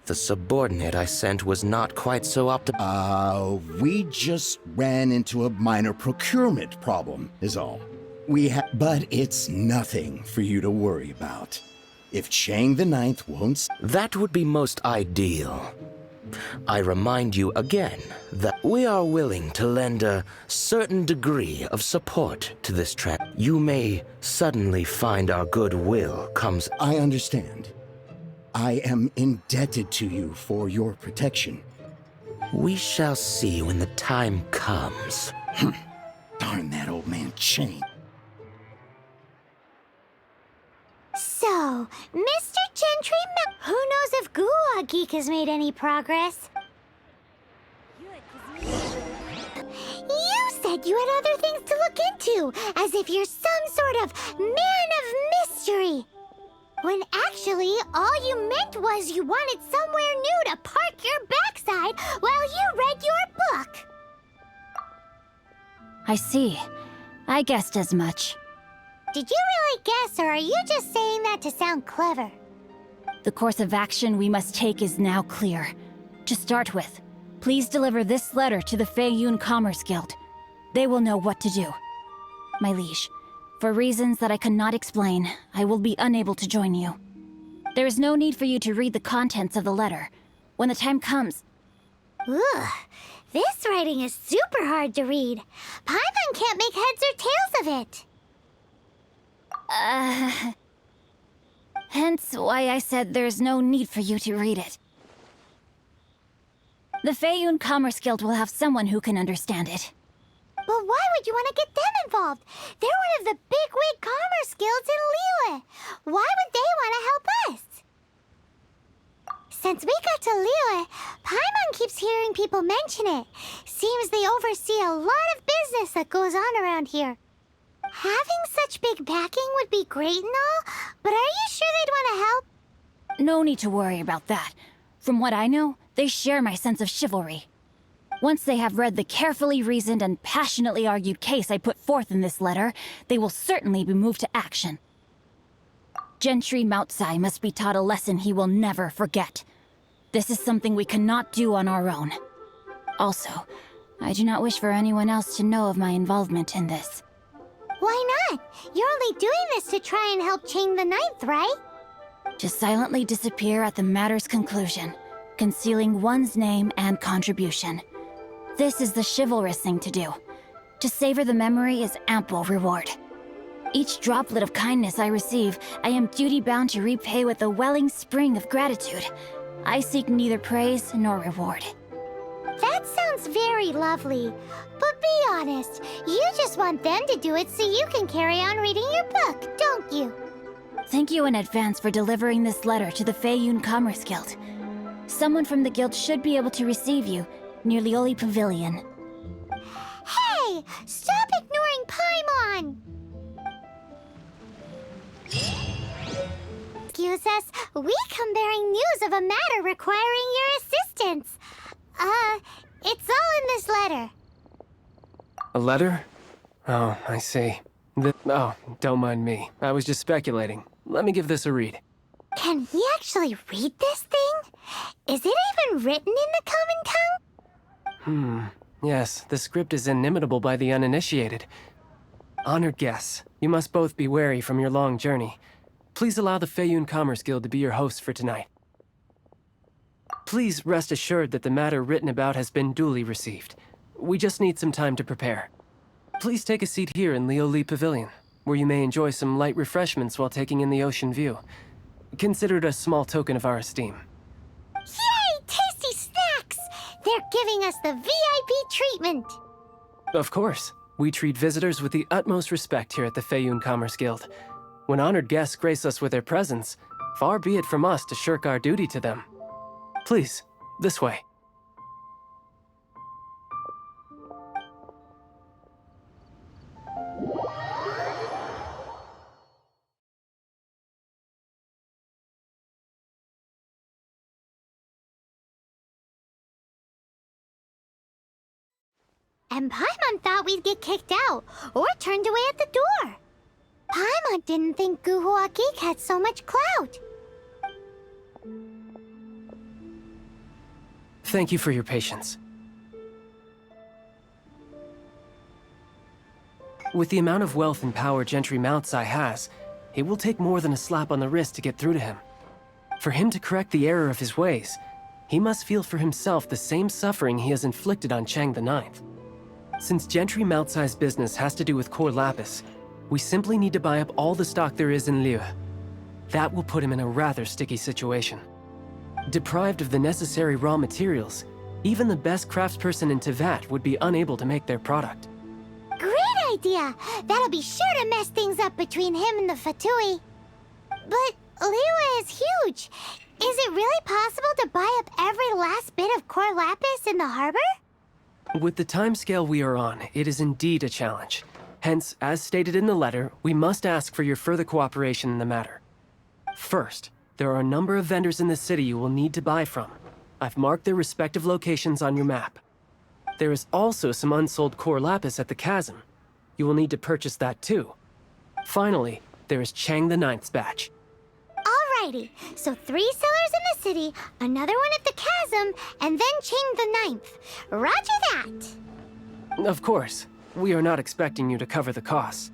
The subordinate I sent was not quite so We just ran into a minor procurement problem, is all. But it's nothing for you to worry about. If Chang the Ninth won't... That would be most ideal. I remind you again that we are willing to lend a certain degree of support to this trend. You may suddenly find our goodwill comes... I understand. I am indebted to you for your protection. We shall see when the time comes. Darn that old man Chang. So, Mr. Gentry, who knows if Guhua Geek has made any progress? You said you had other things to look into, as if you're some sort of man of mystery. When actually, all you meant was you wanted somewhere new to park your backside while you read your book. I see. I guessed as much. Did you really guess, or are you just saying that to sound clever? The course of action we must take is now clear. To start with, please deliver this letter to the Feiyun Commerce Guild. They will know what to do. My liege, for reasons that I cannot explain, I will be unable to join you. There is no need for you to read the contents of the letter. When the time comes... Ugh, this writing is super hard to read. Paimon can't make heads or tails of it. Hence why I said there's no need for you to read it. The Feiyun Commerce Guild will have someone who can understand it. But why would you want to get them involved? They're one of the bigwig commerce guilds in Liyue. Why would they want to help us? Since we got to Liyue, Paimon keeps hearing people mention it. Seems they oversee a lot of business that goes on around here. Having such big backing would be great and all, but are you sure they'd want to help? No need to worry about that. From what I know, they share my sense of chivalry. Once they have read the carefully reasoned and passionately argued case I put forth in this letter, they will certainly be moved to action. Gentry Moutsai must be taught a lesson he will never forget. This is something we cannot do on our own. Also, I do not wish for anyone else to know of my involvement in this. Why not? You're only doing this to try and help Chang the Ninth, right? To silently disappear at the matter's conclusion, concealing one's name and contribution. This is the chivalrous thing to do. To savor the memory is ample reward. Each droplet of kindness I receive, I am duty-bound to repay with a welling spring of gratitude. I seek neither praise nor reward. That sounds very lovely. But be honest, you just want them to do it so you can carry on reading your book, don't you? Thank you in advance for delivering this letter to the Feiyun Commerce Guild. Someone from the guild should be able to receive you near Lioli Pavilion. Hey! Stop ignoring Paimon! Excuse us, we come bearing news of a matter requiring your assistance. It's all in this letter. A letter? Oh, I see. Oh, don't mind me. I was just speculating. Let me give this a read. Can we actually read this thing? Is it even written in the common tongue? Yes, the script is inimitable by the uninitiated. Honored guests, you must both be wary from your long journey. Please allow the Feiyun Commerce Guild to be your hosts for tonight. Please rest assured that the matter written about has been duly received. We just need some time to prepare. Please take a seat here in Lioli Pavilion, where you may enjoy some light refreshments while taking in the ocean view. Consider it a small token of our esteem. Yay! Tasty snacks! They're giving us the VIP treatment! Of course. We treat visitors with the utmost respect here at the Feiyun Commerce Guild. When honored guests grace us with their presence, far be it from us to shirk our duty to them. Please, this way. And Paimon thought we'd get kicked out, or turned away at the door. Paimon didn't think Guhua Geek had so much clout. Thank you for your patience. With the amount of wealth and power Gentry Moutsai has, it will take more than a slap on the wrist to get through to him. For him to correct the error of his ways, he must feel for himself the same suffering he has inflicted on Chang the Ninth. Since Gentry Moutsai's business has to do with core lapis, we simply need to buy up all the stock there is in Liu. That will put him in a rather sticky situation. Deprived of the necessary raw materials, even the best craftsperson in Tevat would be unable to make their product. Great idea! That'll be sure to mess things up between him and the Fatui. But Liyue is huge. Is it really possible to buy up every last bit of core lapis in the harbor? With the timescale we are on, it is indeed a challenge. Hence, as stated in the letter, we must ask for your further cooperation in the matter. First, there are a number of vendors in the city you will need to buy from. I've marked their respective locations on your map. There is also some unsold core lapis at the chasm. You will need to purchase that too. Finally, there is Chang the Ninth's batch. Alrighty, so 3 sellers in the city, another one at the chasm, and then Chang the Ninth. Roger that! Of course, we are not expecting you to cover the costs.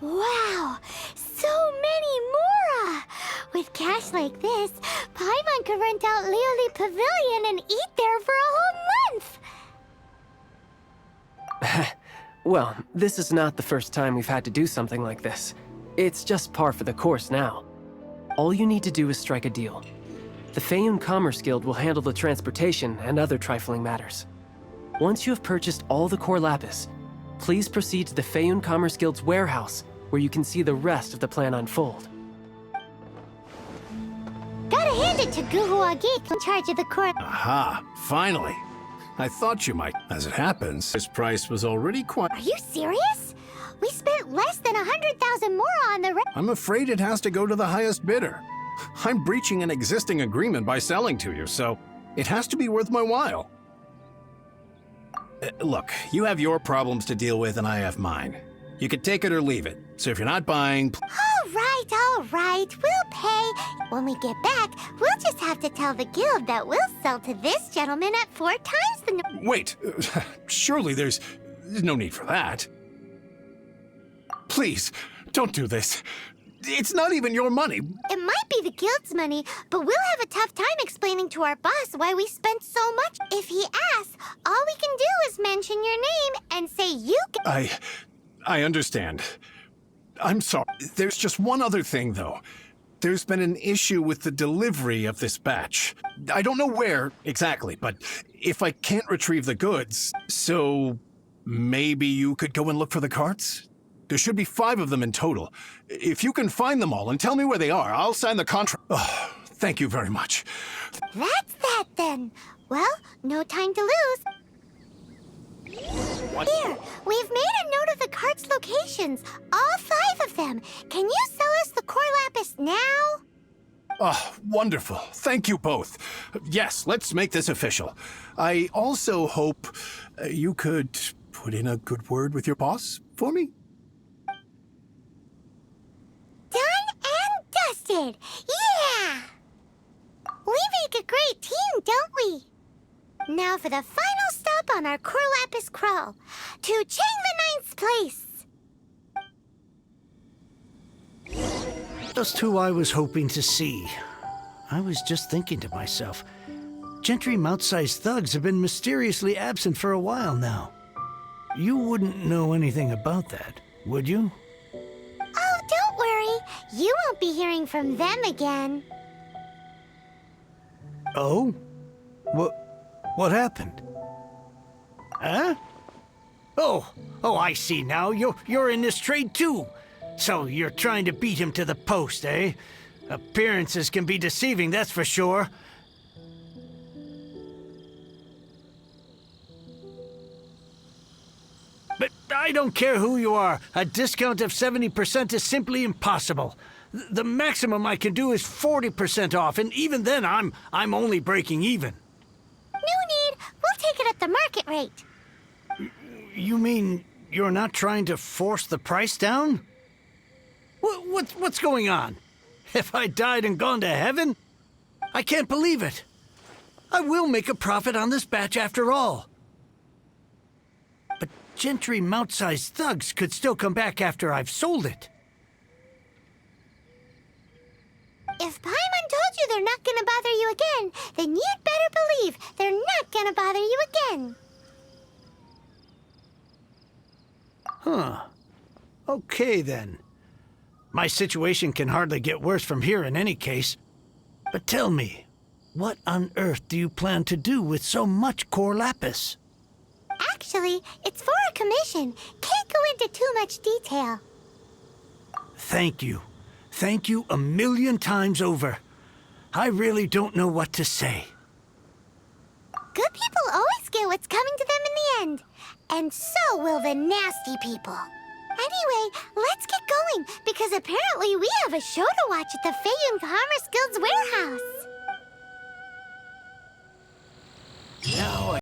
Wow, so many Mora! With cash like this, Paimon could rent out Lioli Pavilion and eat there for a whole month! Well, this is not the first time we've had to do something like this. It's just par for the course now. All you need to do is strike a deal. The Feiyun Commerce Guild will handle the transportation and other trifling matters. Once you have purchased all the core lapis, please proceed to the Feiyun Commerce Guild's warehouse, where you can see the rest of the plan unfold. Gotta hand it to Guhua Geek in charge of the core. Aha, finally. I thought you might. As it happens, his price was already quite... Are you serious? We spent less than 100,000 Mora on the I'm afraid it has to go to the highest bidder. I'm breaching an existing agreement by selling to you, so it has to be worth my while. Look, you have your problems to deal with and I have mine. You can take it or leave it. So if you're not buying... All right. We'll pay. When we get back, we'll just have to tell the guild that we'll sell to this gentleman at 4 times the... Wait, surely there's no need for that. Please, don't do this. It's not even your money. It might be the guild's money, but we'll have a tough time explaining to our boss why we spent so much. If he asks, all we can do is mention your name and say you can... I understand. I'm sorry. There's just one other thing, though. There's been an issue with the delivery of this batch. I don't know where exactly, but if I can't retrieve the goods, so maybe you could go and look for the carts? There should be 5 of them in total. If you can find them all and tell me where they are, I'll sign the contract. Oh, thank you very much. That's that, then. Well, no time to lose. What? Here, we've made a note of the cart's locations. All 5 of them. Can you sell us the core lapis now? Oh, wonderful. Thank you both. Yes, let's make this official. I also hope you could put in a good word with your boss for me. Done and dusted. Yeah! We make a great team, don't we? Now for the final stop on our core lapis crawl. To Chang the Ninth's place. Just who I was hoping to see. I was just thinking to myself, Gentry Moutsai's thugs have been mysteriously absent for a while now. You wouldn't know anything about that, would you? Oh, don't worry. You won't be hearing from them again. Oh? What happened? Huh? Oh, I see now. You're in this trade too. So you're trying to beat him to the post, eh? Appearances can be deceiving, that's for sure. But I don't care who you are. A discount of 70% is simply impossible. The maximum I can do is 40% off, and even then I'm only breaking even. No need. We'll take it at the market rate. You mean you're not trying to force the price down? What's going on? Have I died and gone to heaven? I can't believe it. I will make a profit on this batch after all. But gentry mount-sized thugs could still come back after I've sold it. If Paimon told you they're not gonna bother you again, then you'd better believe they're not gonna bother you again. Huh. Okay, then. My situation can hardly get worse from here in any case. But tell me, what on earth do you plan to do with so much core lapis? Actually, it's for a commission. Can't go into too much detail. Thank you. Thank you a million times over. I really don't know what to say. Good people always get what's coming to them in the end. And so will the nasty people. Anyway, let's get going, because apparently we have a show to watch at the Feiyun Commerce Guild's warehouse. Now